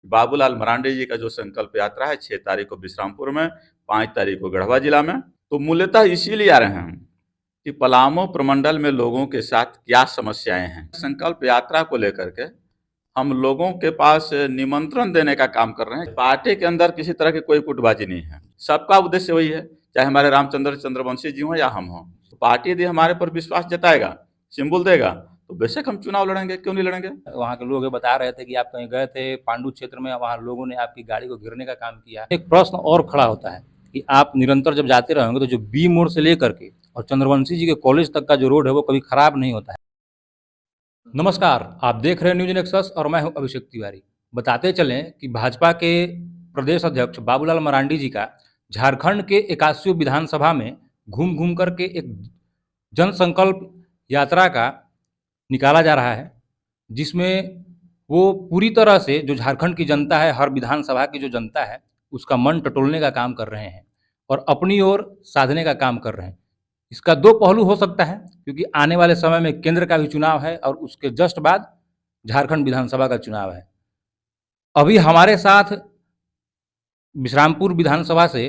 बाबूलाल मरांडी जी का जो संकल्प यात्रा है 6 तारीख को विश्रामपुर में, 5 तारीख को गढ़वा जिला में। तो मूल्यतः इसीलिए आ रहे हैं हम कि पलामू प्रमंडल में लोगों के साथ क्या समस्याएं हैं। संकल्प यात्रा को लेकर के हम लोगों के पास निमंत्रण देने का काम कर रहे हैं। पार्टी के अंदर किसी तरह की कोई गुटबाजी नहीं है, सबका उद्देश्य वही है, चाहे हमारे रामचंद्र चंद्रवंशी जी हों या हम हों। तो पार्टी यदि हमारे पर विश्वास जताएगा, सिंबल देगा, तो बेशक हम चुनाव लड़ेंगे, क्यों नहीं लड़ेंगे। वहाँ के लोग बता रहे थे कि आप कहीं गए थे पांडु क्षेत्र में, वहाँ लोगों ने आपकी गाड़ी को घेरने का काम किया। एक प्रश्न और खड़ा होता है कि आप निरंतर जब जाते रहेंगे तो जो बी मोड़ से लेकर के और चंद्रवंशी जी के कॉलेज तक का जो रोड है वो कभी खराब नहीं होता है। नमस्कार, आप देख रहे हैं न्यूज नेक्सस और मैं हूं अभिषेक तिवारी। बताते चलें कि भाजपा के प्रदेश अध्यक्ष बाबूलाल मरांडी जी का झारखंड के 81 विधानसभा में घूम घूम करके एक जनसंकल्प यात्रा का निकाला जा रहा है, जिसमें वो पूरी तरह से जो झारखंड की जनता है, हर विधानसभा की जो जनता है, उसका मन टटोलने का काम कर रहे हैं और अपनी ओर साधने का काम कर रहे हैं। इसका दो पहलू हो सकता है, क्योंकि आने वाले समय में केंद्र का भी चुनाव है और उसके जस्ट बाद झारखंड विधानसभा का चुनाव है। अभी हमारे साथ विश्रामपुर विधानसभा से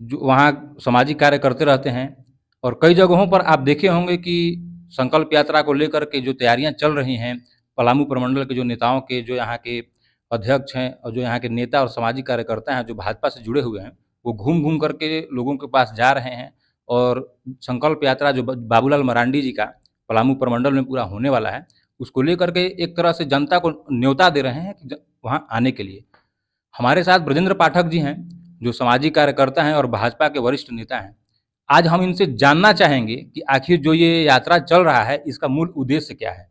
जो वहाँ सामाजिक कार्य करते रहते हैं और कई जगहों पर आप देखे होंगे कि संकल्प यात्रा को लेकर के जो तैयारियां चल रही हैं, पलामू प्रमंडल के जो नेताओं के, जो यहाँ के अध्यक्ष हैं और जो यहाँ के नेता और सामाजिक कार्यकर्ता हैं जो भाजपा से जुड़े हुए हैं, वो घूम घूम करके लोगों के पास जा रहे हैं और संकल्प यात्रा जो बाबूलाल मरांडी जी का पलामू प्रमंडल में पूरा होने वाला है, उसको लेकर के एक तरह से जनता को न्योता दे रहे हैं कि वहाँ आने के लिए। हमारे साथ ब्रजेंद्र पाठक जी हैं, जो सामाजिक कार्यकर्ता हैं और भाजपा के वरिष्ठ नेता हैं। आज हम इनसे जानना चाहेंगे कि आखिर जो ये यात्रा चल रहा है, इसका मूल उद्देश्य क्या है?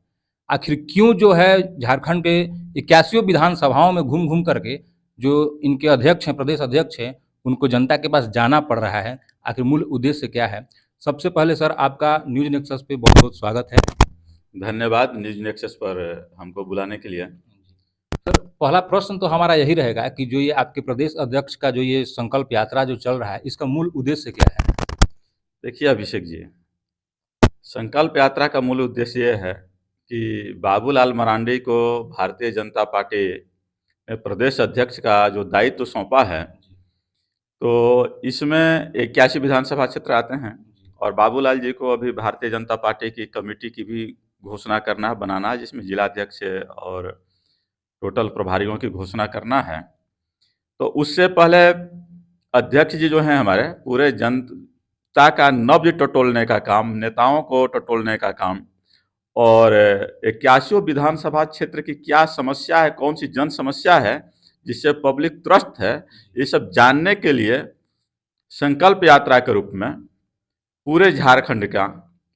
आखिर क्यों जो है झारखंड के 81 विधानसभाओं में घूम घूम करके जो इनके अध्यक्ष हैं, प्रदेश अध्यक्ष हैं, उनको जनता के पास जाना पड़ रहा है? आखिर मूल उद्देश्य क्या है? सबसे पहले सर, आपका न्यूज नेक्सस पे बहुत बहुत स्वागत है। धन्यवाद न्यूज नेक्सस पर हमको बुलाने के लिए। सर, पहला प्रश्न तो हमारा यही रहेगा कि जो ये आपके प्रदेश अध्यक्ष का जो ये संकल्प यात्रा जो चल रहा है, इसका मूल उद्देश्य क्या है? देखिए अभिषेक जी, संकल्प यात्रा का मूल उद्देश्य ये है कि बाबूलाल मरांडी को भारतीय जनता पार्टी में प्रदेश अध्यक्ष का जो दायित्व सौंपा है, तो इसमें 81 विधानसभा क्षेत्र आते हैं और बाबूलाल जी को अभी भारतीय जनता पार्टी की कमेटी की भी घोषणा करना है, बनाना है, जिसमें जिलाध्यक्ष और टोटल प्रभारियों की घोषणा करना है। तो उससे पहले अध्यक्ष जी जो हैं हमारे, पूरे जनता का नब्ज टटोलने का काम, नेताओं को टटोलने का काम और 81 विधानसभा क्षेत्र की क्या समस्या है, कौन सी जन समस्या है जिससे पब्लिक त्रस्त है, ये सब जानने के लिए संकल्प यात्रा के रूप में पूरे झारखंड का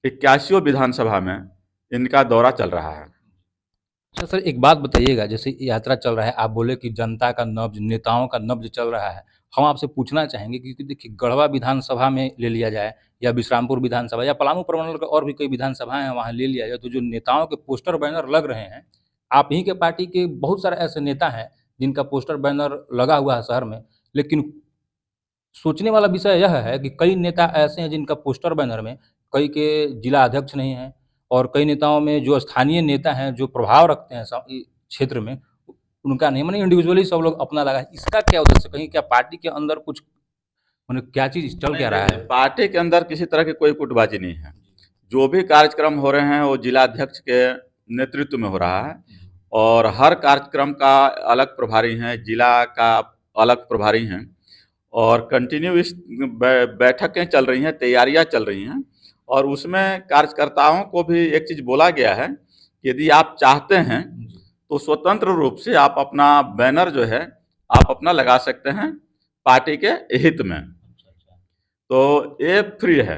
81 विधानसभा में इनका दौरा चल रहा है। अच्छा सर, एक बात बताइएगा, जैसे यात्रा चल रहा है, आप बोले कि जनता का नब्ज, नेताओं का नब्ज चल रहा है। हम आपसे पूछना चाहेंगे कि देखिए, गढ़वा विधानसभा में ले लिया जाए या विश्रामपुर विधानसभा या पलामू प्रमंडल का और भी कई विधानसभाएं हैं, वहाँ ले लिया जाए, तो जो नेताओं के पोस्टर बैनर लग रहे हैं, आप ही के पार्टी के बहुत सारे ऐसे नेता हैं जिनका पोस्टर बैनर लगा हुआ है शहर में, लेकिन सोचने वाला विषय यह है कि कई नेता ऐसे हैं जिनका पोस्टर बैनर में कई के जिला अध्यक्ष नहीं हैं और कई नेताओं में जो स्थानीय नेता हैं, जो प्रभाव रखते हैं क्षेत्र में, उनका नहीं, माने इंडिविजुअली सब लोग अपना लगा है। इसका क्या उद्देश्य? कहीं क्या पार्टी के अंदर कुछ, माने क्या चीज़ चल क्या रहा है? पार्टी के अंदर किसी तरह की कोई गुटबाजी नहीं है। जो भी कार्यक्रम हो रहे हैं वो जिलाध्यक्ष के नेतृत्व में हो रहा है और हर कार्यक्रम का अलग प्रभारी हैं, जिला का अलग प्रभारी हैं और कंटिन्यू इस बैठकें चल रही हैं, तैयारियां चल रही हैं और उसमें कार्यकर्ताओं को भी एक चीज़ बोला गया है कि यदि आप चाहते हैं तो स्वतंत्र रूप से आप अपना बैनर जो है आप अपना लगा सकते हैं पार्टी के हित में, तो ये फ्री है।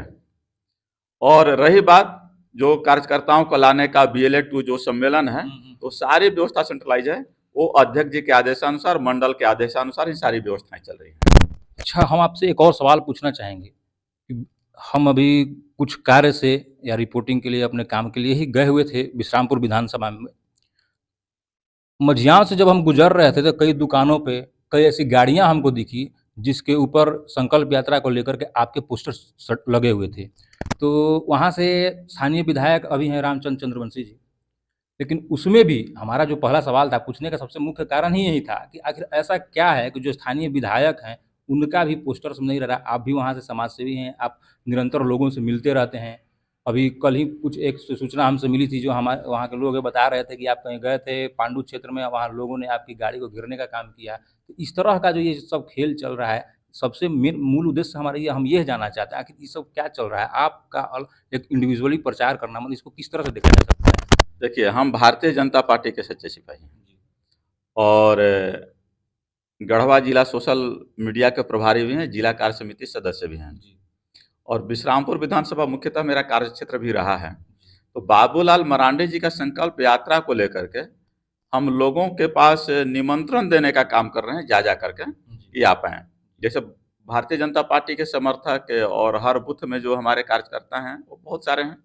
और रही बात जो कार्यकर्ताओं को लाने का BLA 2 जो सम्मेलन है, तो सारी व्यवस्था सेंट्रलाइज है, वो अध्यक्ष जी के आदेशानुसार, मंडल के आदेशानुसार ये सारी व्यवस्थाएं चल रही हैं। अच्छा, हम आपसे एक और सवाल पूछना चाहेंगे कि हम अभी कुछ कार्य से या रिपोर्टिंग के लिए, अपने काम के लिए ही गए हुए थे विश्रामपुर विधानसभा में। मझियाँ से जब हम गुजर रहे थे तो कई दुकानों पे कई ऐसी गाड़ियाँ हमको दिखी जिसके ऊपर संकल्प यात्रा को लेकर के आपके पोस्टर लगे हुए थे। तो वहाँ से स्थानीय विधायक अभी हैं रामचंद्र चंद्रवंशी जी। लेकिन उसमें भी हमारा जो पहला सवाल था पूछने का सबसे मुख्य कारण ही यही था कि आखिर ऐसा क्या है कि जो स्थानीय विधायक हैं, उनका भी पोस्टर्स नहीं रह रहा। आप भी वहाँ से समाज सेवी हैं, आप निरंतर लोगों से मिलते रहते हैं। अभी कल ही कुछ एक सूचना हमसे मिली थी, जो हमारे वहाँ के लोग ये बता रहे थे कि आप कहीं गए थे पांडु क्षेत्र में, वहाँ लोगों ने आपकी गाड़ी को घेरने का काम किया। तो इस तरह का जो ये सब खेल चल रहा है, सबसे मेन मूल उद्देश्य हमारा ये, हम ये जानना चाहते हैं आखिर ये सब क्या चल रहा है? आपका एक इंडिविजुअली प्रचार करना, मतलब इसको किस तरह से देखा जा सकता है? देखिए, हम भारतीय जनता पार्टी के सच्चे सिपाही हैं और गढ़वा जिला सोशल मीडिया के प्रभारी भी हैं, जिला कार्य समिति सदस्य भी हैं और विश्रामपुर विधानसभा मुख्यतः मेरा कार्यक्षेत्र भी रहा है। तो बाबूलाल मरांडी जी का संकल्प यात्रा को लेकर के हम लोगों के पास निमंत्रण देने का काम कर रहे हैं, जा करके कि आप आएँ। जैसे भारतीय जनता पार्टी के समर्थक और हर बूथ में जो हमारे कार्यकर्ता हैं, वो बहुत सारे हैं।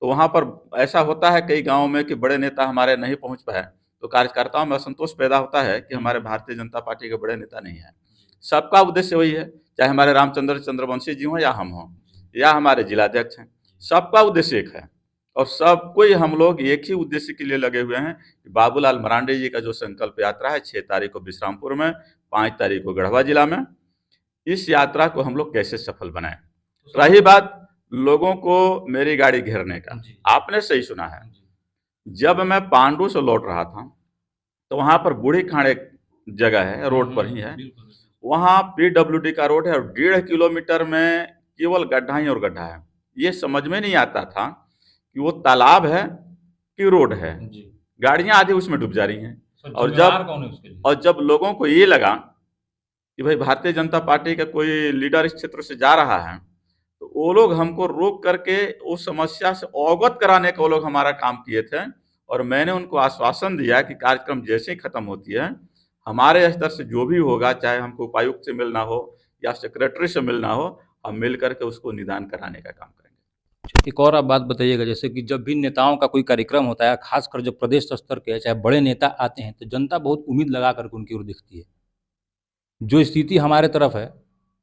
तो वहाँ पर ऐसा होता है कई गाँव में कि बड़े नेता हमारे नहीं पहुँच पाए, तो कार्यकर्ताओं में असंतोष पैदा होता है कि हमारे भारतीय जनता पार्टी के बड़े नेता नहीं हैं। सबका उद्देश्य वही है, चाहे हमारे रामचंद्र चंद्रवंशी जी हों या हम हों या हमारे जिलाध्यक्ष हैं, सबका उद्देश्य एक है और सब कोई हम लोग एक ही उद्देश्य के लिए लगे हुए हैं कि बाबूलाल मरांडी जी का जो संकल्प यात्रा है 6 तारीख को विश्रामपुर में, 5 तारीख को गढ़वा जिला में, इस यात्रा को हम लोग कैसे सफल बनाएं। रही बात लोगों को मेरी गाड़ी घेरने का, आपने सही सुना है। जब मैं पांडु से लौट रहा था तो वहाँ पर बूढ़ी खाड़ एक जगह है, रोड पर ही है, वहाँ पीडब्ल्यूडी का रोड है और 1.5 किलोमीटर में केवल गड्ढा ही और गड्ढा है। ये समझ में नहीं आता था कि वो तालाब है कि रोड है, गाड़ियाँ आधी उसमें डूब जा रही हैं। और जब लोगों को ये लगा कि भाई भारतीय जनता पार्टी का कोई लीडर इस क्षेत्र से जा रहा है, तो वो लोग हमको रोक करके उस समस्या से अवगत कराने का वो लोग हमारा काम किए थे और मैंने उनको आश्वासन दिया कि कार्यक्रम जैसे ही खत्म होती है, हमारे स्तर से जो भी होगा, चाहे हमको उपायुक्त से मिलना हो या सेक्रेटरी से मिलना हो, हम मिल करके उसको निदान कराने का काम करेंगे। एक और आप बात बताइएगा, जैसे कि जब भी नेताओं का कोई कार्यक्रम होता है, खासकर जब प्रदेश स्तर के चाहे बड़े नेता आते हैं, तो जनता बहुत उम्मीद लगा करके उनकी ओर देखती है। जो स्थिति हमारे तरफ है,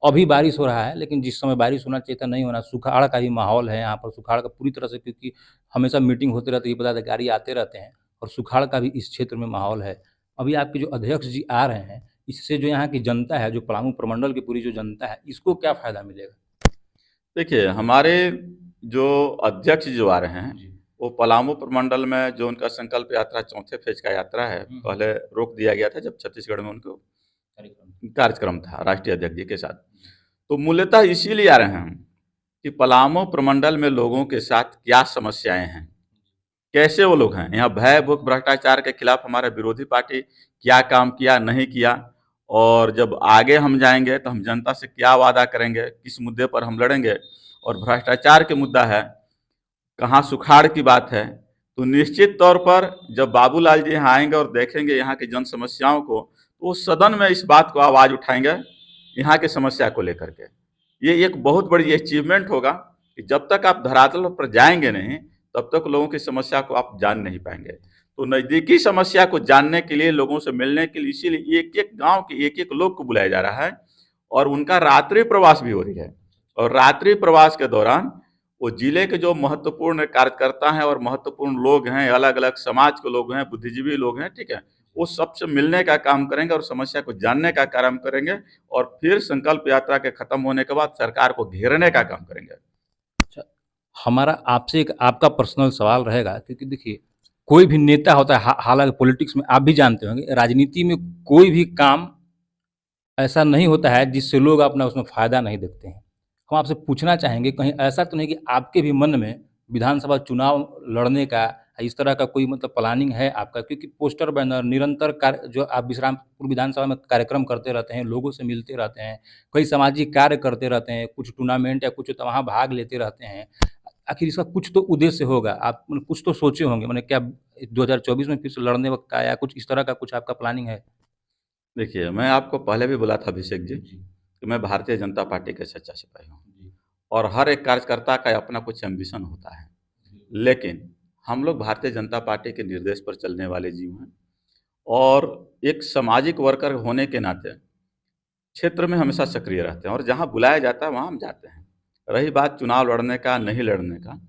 अभी बारिश हो रहा है, लेकिन जिस समय बारिश होना चाहिए था नहीं होना, सुखाड़ का ही माहौल है यहाँ पर, सुखाड़ का पूरी तरह से, क्योंकि हमेशा मीटिंग होते रहती है, पदाधिकारी आते रहते हैं और सुखाड़ का भी इस क्षेत्र में माहौल है। अभी आपके जो अध्यक्ष जी आ रहे हैं, इससे जो यहाँ की जनता है, जो पलामू प्रमंडल की पूरी जो जनता है, इसको क्या फ़ायदा मिलेगा? देखिए, हमारे जो अध्यक्ष जो आ रहे हैं, वो पलामू प्रमंडल में जो उनका संकल्प यात्रा चौथे फेज का यात्रा है, पहले रोक दिया गया था जब छत्तीसगढ़ में उनको कार्यक्रम था राष्ट्रीय अध्यक्ष जी के साथ। तो मूलतः इसीलिए आ रहे हैं हम कि पलामू प्रमंडल में लोगों के साथ क्या समस्याएं हैं, कैसे वो लोग हैं, यहाँ भय भूख भ्रष्टाचार के खिलाफ हमारे विरोधी पार्टी क्या काम किया नहीं किया, और जब आगे हम जाएंगे तो हम जनता से क्या वादा करेंगे, किस मुद्दे पर हम लड़ेंगे। और भ्रष्टाचार के मुद्दा है, कहाँ सुखाड़ की बात है, तो निश्चित तौर पर जब बाबूलाल जी यहाँ आएंगे और देखेंगे यहाँ की जन समस्याओं को, तो वो सदन में इस बात को आवाज़ उठाएंगे यहाँ की समस्या को लेकर के। ये एक बहुत बड़ी अचीवमेंट होगा कि जब तक आप धरातल पर जाएंगे नहीं, तब तक लोगों की समस्या को आप जान नहीं पाएंगे। तो नज़दीकी समस्या को जानने के लिए, लोगों से मिलने के लिए, इसीलिए एक एक गांव के एक एक लोग को बुलाया जा रहा है और उनका रात्रि प्रवास भी हो रही है। और रात्रि प्रवास के दौरान वो जिले के जो महत्वपूर्ण कार्यकर्ता हैं और महत्वपूर्ण लोग हैं, अलग अलग समाज के लोग हैं, बुद्धिजीवी लोग हैं, ठीक है, वो सबसे मिलने का काम करेंगे और समस्या को जानने का काम करेंगे और फिर संकल्प यात्रा के खत्म होने के बाद सरकार को घेरने का काम करेंगे। अच्छा, हमारा आपसे एक आपका पर्सनल सवाल रहेगा, क्योंकि देखिए कोई भी नेता होता है, हालांकि पॉलिटिक्स में आप भी जानते होंगे, राजनीति में कोई भी काम ऐसा नहीं होता है जिससे लोग अपना उसमें फ़ायदा नहीं देखते हैं। हम आपसे पूछना चाहेंगे, कहीं ऐसा तो नहीं कि आपके भी मन में विधानसभा चुनाव लड़ने का इस तरह का कोई मतलब प्लानिंग है आपका? क्योंकि पोस्टर बैनर निरंतर कार्य जो आप विश्रामपुर विधानसभा में कार्यक्रम करते रहते हैं, लोगों से मिलते रहते हैं, कई सामाजिक कार्य करते रहते हैं, कुछ टूर्नामेंट या कुछ तो वहाँ भाग लेते रहते हैं। आखिर इसका कुछ तो उद्देश्य होगा, आप मतलब कुछ तो सोचे होंगे, माने क्या 2024 में फिर से लड़ने वक़्त का या कुछ इस तरह का कुछ आपका प्लानिंग है? देखिए, मैं आपको पहले भी बोला था अभिषेक जी कि मैं भारतीय जनता पार्टी का सच्चा सिपाही हूँ और हर एक कार्यकर्ता का अपना कुछ एम्बिशन होता है, लेकिन हम लोग भारतीय जनता पार्टी के निर्देश पर चलने वाले जीव हैं और एक सामाजिक वर्कर होने के नाते क्षेत्र में हमेशा सक्रिय रहते हैं और जहाँ बुलाया जाता है वहाँ हम जाते हैं। रही बात चुनाव लड़ने का नहीं लड़ने का,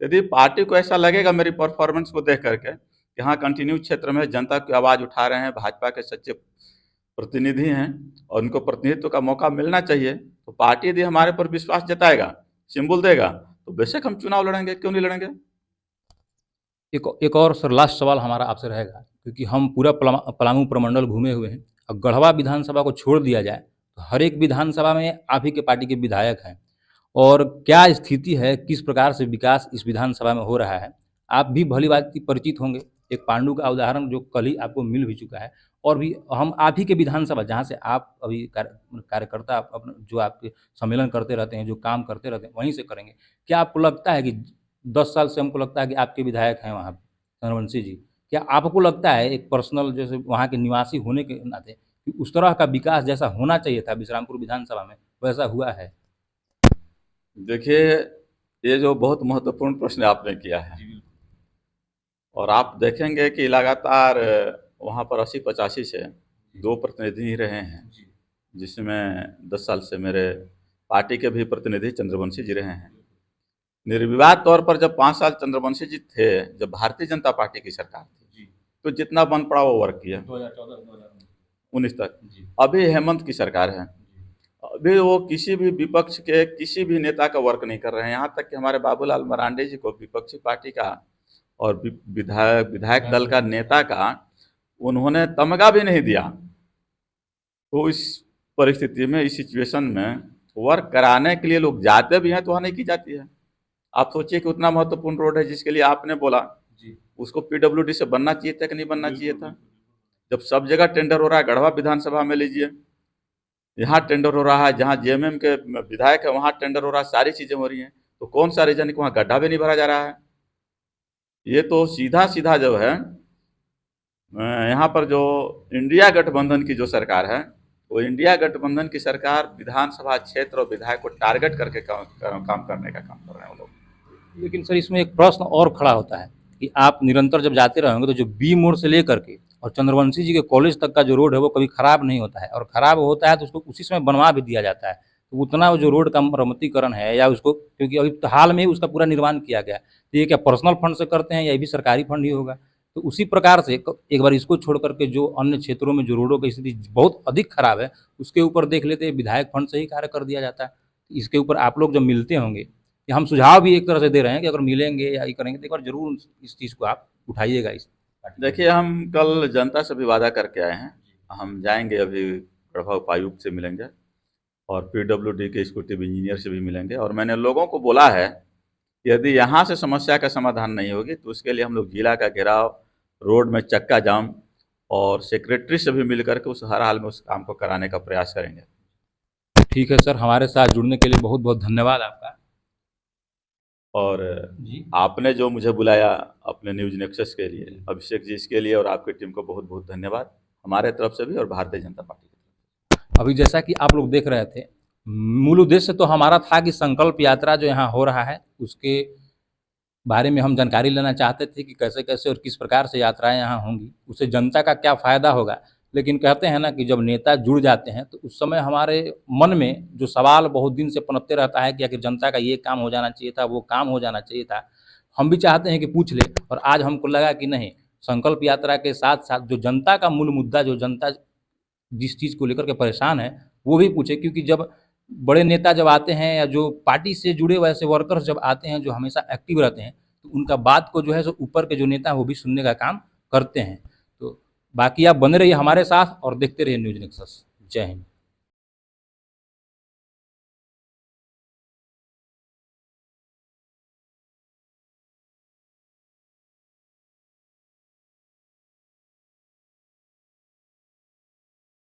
यदि पार्टी को ऐसा लगेगा मेरी परफॉर्मेंस को देख करके यहाँ कंटिन्यू क्षेत्र में जनता की आवाज़ उठा रहे हैं, भाजपा के सच्चे प्रतिनिधि हैं और उनको प्रतिनिधित्व का मौका मिलना चाहिए। तो पार्टी यदि हमारे पर विश्वास जताएगा, सिंबल देगा, तो बेशक हम चुनाव लड़ेंगे, क्यों नहीं लड़ेंगे? एक और सर लास्ट सवाल हमारा आपसे रहेगा, क्योंकि हम पूरा पलामू प्रमंडल घूमे हुए हैं। अब गढ़वा विधानसभा को छोड़ दिया जाए तो हर एक विधानसभा में आप ही के पार्टी के विधायक हैं, और क्या स्थिति है, किस प्रकार से विकास इस विधानसभा में हो रहा है, आप भी भली भांति परिचित होंगे। एक पांडु का उदाहरण जो कल ही आपको मिल भी चुका है, और भी हम आप ही के विधानसभा जहाँ से आप अभी कार्यकर्ता अपना जो आपके सम्मेलन करते रहते हैं, जो काम करते रहते हैं, वहीं से करेंगे। क्या आपको लगता है कि 10 साल से हमको लगता है कि आपके विधायक हैं वहाँ पे चंद्रवंशी जी, क्या आपको लगता है एक पर्सनल जैसे वहाँ के निवासी होने के नाते कि उस तरह का विकास जैसा होना चाहिए था विश्रामपुर विधानसभा में, वैसा हुआ है? देखिए, ये जो बहुत महत्वपूर्ण प्रश्न आपने किया है, और आप देखेंगे कि लगातार वहाँ पर 80-85 से 2 प्रतिनिधि ही रहे हैं, जिसमें 10 साल से मेरे पार्टी के भी प्रतिनिधि चंद्रवंशी जी रहे हैं। निर्विवाद तौर पर जब 5 साल चंद्रवंशी जी थे, जब भारतीय जनता पार्टी की सरकार थी, तो जितना बन पड़ा वो वर्क किया 19 तक। अभी हेमंत की सरकार है, अभी वो किसी भी विपक्ष के किसी भी नेता का वर्क नहीं कर रहे हैं। यहाँ तक कि हमारे बाबूलाल मरांडी जी को विपक्षी पार्टी का और विधायक दल का नेता का उन्होंने तमगा भी नहीं दिया। तो इस परिस्थिति में, इस सिचुएशन में वर्क कराने के लिए लोग जाते भी हैं तो वहाँ नहीं की जाती है। आप सोचिए कि उतना महत्वपूर्ण रोड है जिसके लिए आपने बोला, उसको पीडब्ल्यूडी से बनना चाहिए था कि नहीं बनना चाहिए था? जब सब जगह टेंडर हो रहा है, गढ़वा विधानसभा में लीजिए, यहाँ टेंडर हो रहा है, जहाँ जेएमएम के विधायक है वहाँ टेंडर हो रहा है, सारी चीज़ें हो रही हैं, तो कौन सा रीजन है कि वहाँ गड्ढा भी नहीं भरा जा रहा है? ये तो सीधा सीधा जो है यहाँ पर जो इंडिया गठबंधन की जो सरकार है, वो इंडिया गठबंधन की सरकार विधानसभा क्षेत्र और विधायक को टारगेट करके काम करने का काम कर रहे हैं वो लोग। लेकिन सर इसमें एक प्रश्न और खड़ा होता है कि आप निरंतर जब जाते रहेंगे तो जो बी मोड़ से लेकर के और चंद्रवंशी जी के कॉलेज तक का जो रोड है वो कभी खराब नहीं होता है, और खराब होता है तो उसको उसी समय बनवा भी दिया जाता है। तो उतना वो जो रोड का मरम्मतीकरण है या उसको, क्योंकि अभी तो हाल में ही उसका पूरा निर्माण किया गया है, तो ये क्या पर्सनल फंड से करते हैं या ये भी सरकारी फंड ही होगा? तो उसी प्रकार से एक बार इसको छोड़ करके जो अन्य क्षेत्रों में जो रोडों की स्थिति बहुत अधिक खराब है उसके ऊपर देख लेते हैं विधायक फंड से ही कार्य कर दिया जाता है। इसके ऊपर आप लोग जब मिलते होंगे, कि हम सुझाव भी एक तरह से दे रहे हैं कि अगर मिलेंगे या ये करेंगे तो एक बार जरूर इस चीज़ को आप उठाइएगा। इस देखिए, हम कल जनता से भी वादा करके आए हैं, हम जाएंगे, अभी गढ़वा उपायुक्त से मिलेंगे और पीडब्ल्यूडी के एग्जीक्यूटिव इंजीनियर से भी मिलेंगे, और मैंने लोगों को बोला है कि यदि यहाँ से समस्या का समाधान नहीं होगी तो उसके लिए हम लोग जिला का घेराव, रोड में चक्का जाम और सेक्रेटरी से भी मिल करके उस हर हाल में उस काम को कराने का प्रयास करेंगे। ठीक है सर, हमारे साथ जुड़ने के लिए बहुत बहुत धन्यवाद आपका। और जी, आपने जो मुझे बुलाया अपने न्यूज़ नेक्सस के लिए, अभिषेक जी, इसके लिए और आपकी टीम को बहुत बहुत धन्यवाद, हमारे तरफ से भी और भारतीय जनता पार्टी की तरफ से। अभी जैसा कि आप लोग देख रहे थे, मूल उद्देश्य तो हमारा था कि संकल्प यात्रा जो यहाँ हो रहा है उसके बारे में हम जानकारी लेना चाहते थे कि कैसे कैसे और किस प्रकार से यात्राएं यहाँ होंगी, उससे जनता का क्या फ़ायदा होगा। लेकिन कहते हैं ना कि जब नेता जुड़ जाते हैं तो उस समय हमारे मन में जो सवाल बहुत दिन से पनपते रहता है कि आखिर जनता का ये काम हो जाना चाहिए था, वो काम हो जाना चाहिए था, हम भी चाहते हैं कि पूछ ले। और आज हमको लगा कि नहीं, संकल्प यात्रा के साथ साथ जो जनता का मूल मुद्दा, जो जनता जिस चीज़ को लेकर के परेशान है वो भी पूछे, क्योंकि जब बड़े नेता जब आते हैं या जो पार्टी से जुड़े वैसे वर्कर्स जब आते हैं जो हमेशा एक्टिव रहते हैं, तो उनका बात को जो है सो ऊपर के जो नेता हैं वो भी सुनने का काम करते हैं। तो बाकी आप बने रहिए हमारे साथ और देखते रहिए न्यूज़ नेक्सस। जय हिंद।